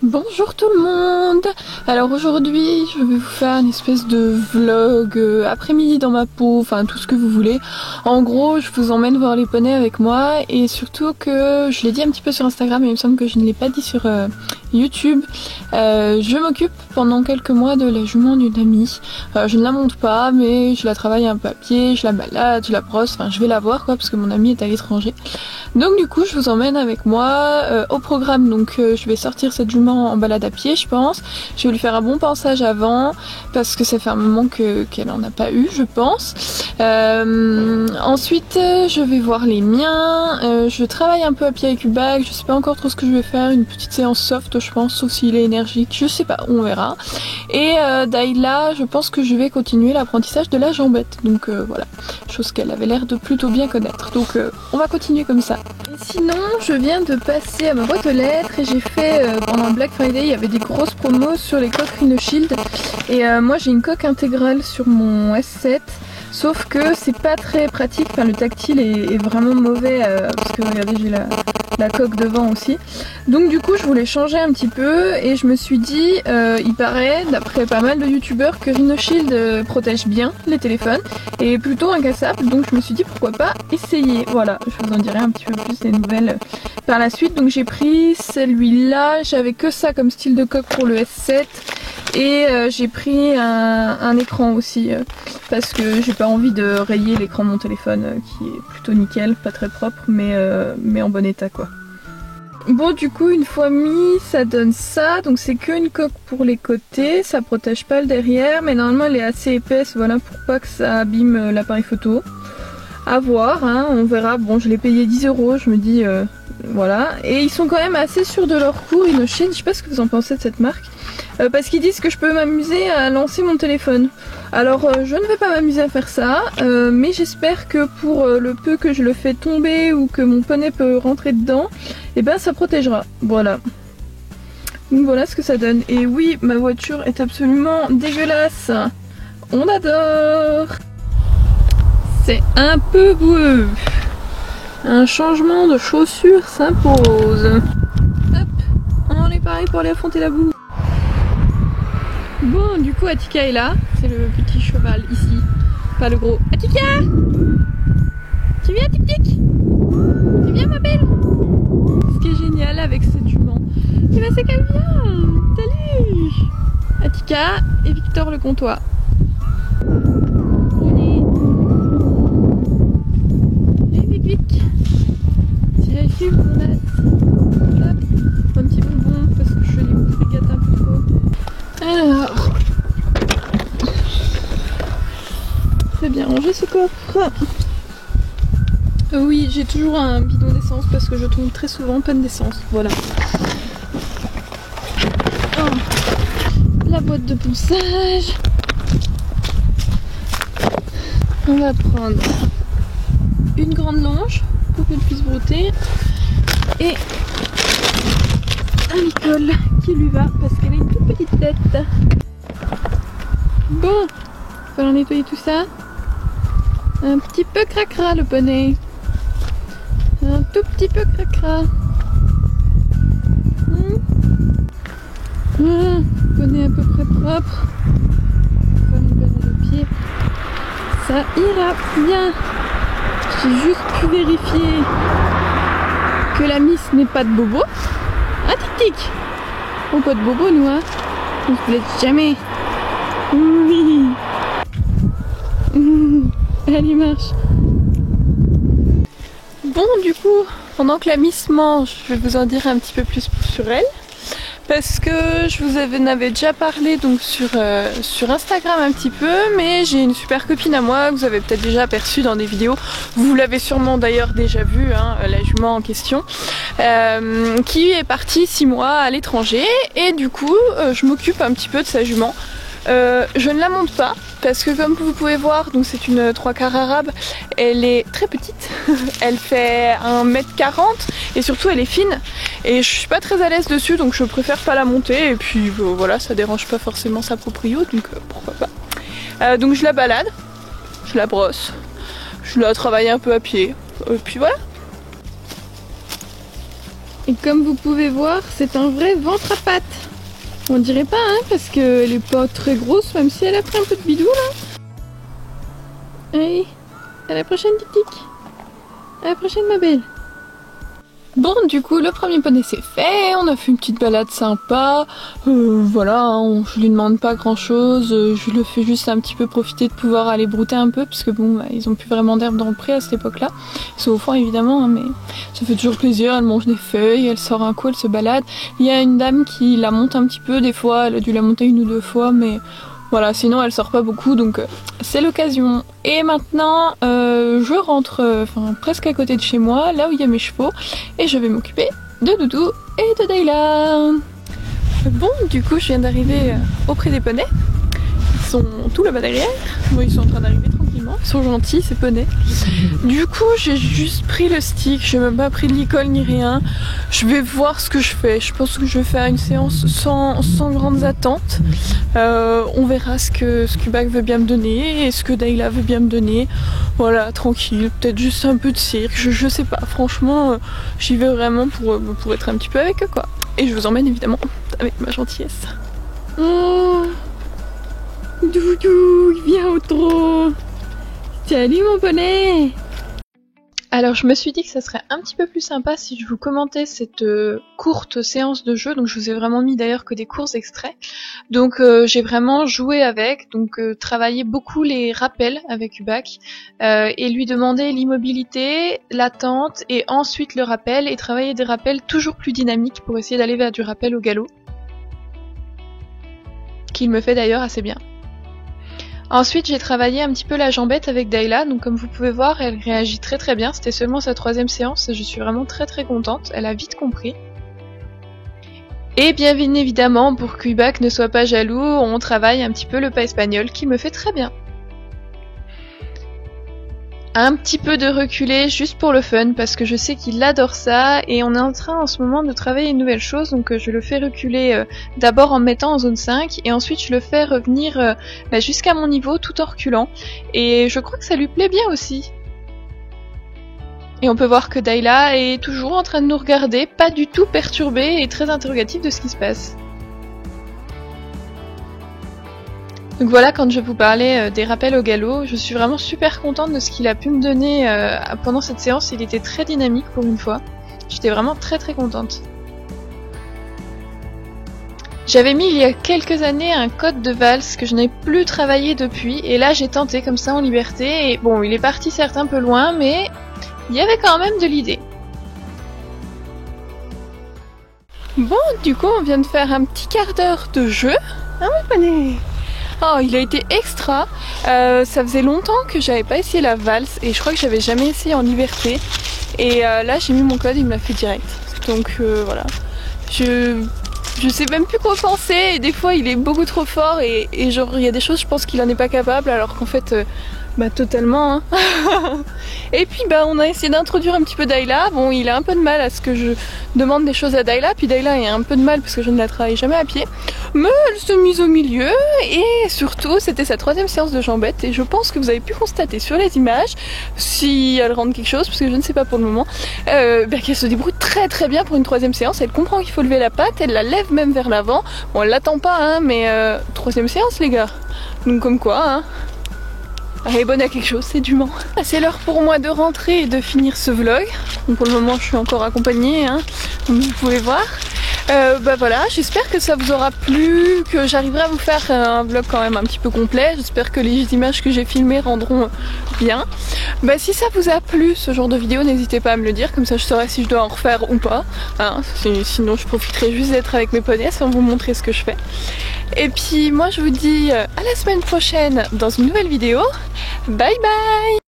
Bonjour tout le monde. Alors aujourd'hui je vais vous faire une espèce de vlog après-midi dans ma peau, enfin tout ce que vous voulez. En gros je vous emmène voir les poneys avec moi et surtout que je l'ai dit un petit peu sur Instagram mais il me semble que je ne l'ai pas dit sur YouTube. Je m'occupe pendant quelques mois de la jument d'une amie. Je ne la monte pas mais je la travaille un peu à pied, je la balade, je la brosse, enfin je vais la voir quoi parce que mon amie est à l'étranger. Donc du coup je vous emmène avec moi au programme, donc je vais sortir cette jument en balade à pied je pense. Je vais lui faire un bon pansage avant parce que ça fait un moment qu'elle en a pas eu je pense. Ensuite je vais voir les miens, je travaille un peu à pied avec Ubag, je sais pas encore trop ce que je vais faire, une petite séance soft je pense, sauf s'il est énergique, je sais pas, on verra. Et Dayla je pense que je vais continuer l'apprentissage de la jambette, donc voilà, chose qu'elle avait l'air de plutôt bien connaître, donc on va continuer comme ça. Et sinon je viens de passer à ma boîte aux lettres et j'ai fait pendant Black Friday il y avait des grosses promos sur les coques Rhino Shield et moi j'ai une coque intégrale sur mon S7. Sauf que c'est pas très pratique, enfin le tactile est vraiment mauvais parce que regardez j'ai la coque devant aussi. Donc du coup je voulais changer un petit peu et je me suis dit, il paraît d'après pas mal de youtubeurs que Rhino Shield protège bien les téléphones et est plutôt incassable, donc je me suis dit pourquoi pas essayer. Voilà, je vous en dirai un petit peu plus des nouvelles par la suite. Donc j'ai pris celui-là, j'avais que ça comme style de coque pour le S7. Et j'ai pris un écran aussi parce que j'ai pas envie de rayer l'écran de mon téléphone qui est plutôt nickel, pas très propre mais en bon état quoi. Bon du coup une fois mis ça donne ça, donc c'est qu'une coque pour les côtés, ça protège pas le derrière mais normalement elle est assez épaisse voilà pour pas que ça abîme l'appareil photo. À voir, hein, on verra. Bon je l'ai payé 10 €, je me dis voilà. Et ils sont quand même assez sûrs de leur coût, Rhino Shield, je sais pas ce que vous en pensez de cette marque. Parce qu'ils disent que je peux m'amuser à lancer mon téléphone. Alors je ne vais pas m'amuser à faire ça, mais j'espère que pour le peu que je le fais tomber ou que mon poney peut rentrer dedans, et ben ça protégera. Voilà. Donc voilà ce que ça donne. Et oui, ma voiture est absolument dégueulasse. On adore. C'est un peu boueux. Un changement de chaussures s'impose. Hop, on est pareil pour aller affronter la boue. Bon, du coup, Attika est là. C'est le petit cheval ici, pas le gros. Attika, tu viens, tic tic? Tu viens, ma belle? Ce qui est génial avec cette jument, c'est qu'elle vient. Salut, Attika et Victor le comtois. Un petit bonbon parce que je les gâte un peu trop. Alors, c'est bien rangé ce coffre. Oui, j'ai toujours un bidon d'essence parce que je tombe très souvent en panne d'essence. Voilà. Oh, la boîte de ponçage. On va prendre une grande longe pour qu'elle puisse brouter et un licol qui lui va parce qu'elle a une toute petite tête. Bon, il va nettoyer tout ça. Un petit peu cracra le poney. Un tout petit peu cracra. Voilà, poney à peu près propre. On va libérer le pied. Ça ira bien. J'ai juste pu vérifier que la miss n'est pas de bobo. Ah tic tic. On pas de bobo nous hein. On se blesse jamais. Oui. Allez marche. Bon du coup, pendant que la miss mange, je vais vous en dire un petit peu plus sur elle. Parce que je vous en avais déjà parlé donc sur Instagram un petit peu, mais j'ai une super copine à moi que vous avez peut-être déjà aperçue dans des vidéos, vous l'avez sûrement d'ailleurs déjà vu, hein, la jument en question, qui est partie 6 mois à l'étranger et du coup je m'occupe un petit peu de sa jument. Je ne la monte pas parce que comme vous pouvez voir, donc c'est une 3/4 arabe, elle est très petite, elle fait 1m40 et surtout elle est fine et je suis pas très à l'aise dessus donc je préfère pas la monter et puis voilà, ça dérange pas forcément sa proprio donc pourquoi pas. Donc je la balade, je la brosse, je la travaille un peu à pied et puis voilà. Et comme vous pouvez voir, c'est un vrai ventre à pattes. On dirait pas, hein, parce qu'elle est pas très grosse, même si elle a pris un peu de bidou là. Allez, à la prochaine Tic-Tic. À la prochaine ma belle. Bon, du coup, le premier poney c'est fait, on a fait une petite balade sympa, voilà, hein, je lui demande pas grand chose, je le fais juste un petit peu profiter de pouvoir aller brouter un peu, parce que bon, bah, ils ont plus vraiment d'herbe dans le pré à cette époque-là, c'est au fond évidemment, hein, mais ça fait toujours plaisir, elle mange des feuilles, elle sort un coup, elle se balade. Il y a une dame qui la monte un petit peu, des fois, elle a dû la monter 1 ou 2 fois, mais voilà, sinon elle sort pas beaucoup, donc c'est l'occasion. Et maintenant, je rentre presque à côté de chez moi, là où il y a mes chevaux, et je vais m'occuper de Doudou et de Dayla. Bon, du coup, je viens d'arriver auprès des poneys. Ils sont tout là-bas derrière. Bon, ils sont en train d'arriver tranquillement. Ils sont gentils, ces poneys. Du coup, j'ai juste pris le stick. J'ai même pas pris de licol ni rien. Je vais voir ce que je fais. Je pense que je vais faire une séance sans grandes attentes. On verra ce que Scubac veut bien me donner et ce que Dayla veut bien me donner. Voilà, tranquille. Peut-être juste un peu de cirque. Je sais pas. Franchement, j'y vais vraiment pour être un petit peu avec eux, quoi. Et je vous emmène évidemment avec ma gentillesse. Oh, Doudou, viens au trot. Salut mon poney. Alors je me suis dit que ça serait un petit peu plus sympa si je vous commentais cette courte séance de jeu, donc je vous ai vraiment mis d'ailleurs que des courts extraits. Donc j'ai vraiment joué avec, donc travaillé beaucoup les rappels avec Ubac, et lui demander l'immobilité, l'attente et ensuite le rappel, et travailler des rappels toujours plus dynamiques pour essayer d'aller vers du rappel au galop, qu'il me fait d'ailleurs assez bien. Ensuite j'ai travaillé un petit peu la jambette avec Dayla, donc comme vous pouvez voir elle réagit très très bien, c'était seulement sa 3e séance et je suis vraiment très très contente, elle a vite compris. Et bien évidemment pour qu'Ubac ne soit pas jaloux, on travaille un petit peu le pas espagnol qui me fait très bien. Un petit peu de reculer juste pour le fun parce que je sais qu'il adore ça et on est en train en ce moment de travailler une nouvelle chose, donc je le fais reculer d'abord en me mettant en zone 5 et ensuite je le fais revenir jusqu'à mon niveau tout en reculant et je crois que ça lui plaît bien aussi. Et on peut voir que Dayla est toujours en train de nous regarder, pas du tout perturbée et très interrogative de ce qui se passe. Donc voilà, quand je vous parlais des rappels au galop, je suis vraiment super contente de ce qu'il a pu me donner pendant cette séance, il était très dynamique pour une fois. J'étais vraiment très très contente. J'avais mis il y a quelques années un code de valse que je n'ai plus travaillé depuis, et là j'ai tenté comme ça en liberté, et bon il est parti certes un peu loin, mais il y avait quand même de l'idée. Bon, du coup on vient de faire un petit quart d'heure de jeu. Ah mon poney. Oh, il a été extra. Ça faisait longtemps que j'avais pas essayé la valse et je crois que j'avais jamais essayé en liberté. Et là, j'ai mis mon code, il me l'a fait direct. Donc voilà. Je sais même plus quoi penser. Et des fois, il est beaucoup trop fort et genre il y a des choses, je pense qu'il en est pas capable, alors qu'en fait, totalement. Hein. Et puis on a essayé d'introduire un petit peu Dayla. Bon, il a un peu de mal à ce que je demande des choses à Dayla, puis Dayla a un peu de mal parce que je ne la travaille jamais à pied. Mais elle s'est mise au milieu et surtout c'était sa 3e séance de jambette et je pense que vous avez pu constater sur les images, si elle rentre quelque chose, parce que je ne sais pas pour le moment, qu'elle se débrouille très très bien pour une 3e séance. Elle comprend qu'il faut lever la patte, elle la lève même vers l'avant. Bon, elle l'attend pas, hein, mais 3e séance les gars. Donc comme quoi, hein. Elle est bonne à quelque chose, c'est du Mans. C'est l'heure pour moi de rentrer et de finir ce vlog. Donc pour le moment je suis encore accompagnée, hein, comme vous pouvez voir. Voilà, j'espère que ça vous aura plu, que j'arriverai à vous faire un vlog quand même un petit peu complet. J'espère que les images que j'ai filmées rendront bien. Si ça vous a plu ce genre de vidéo, n'hésitez pas à me le dire, comme ça je saurai si je dois en refaire ou pas. Hein, sinon je profiterai juste d'être avec mes poneys sans vous montrer ce que je fais. Et puis moi je vous dis à la semaine prochaine dans une nouvelle vidéo. Bye bye!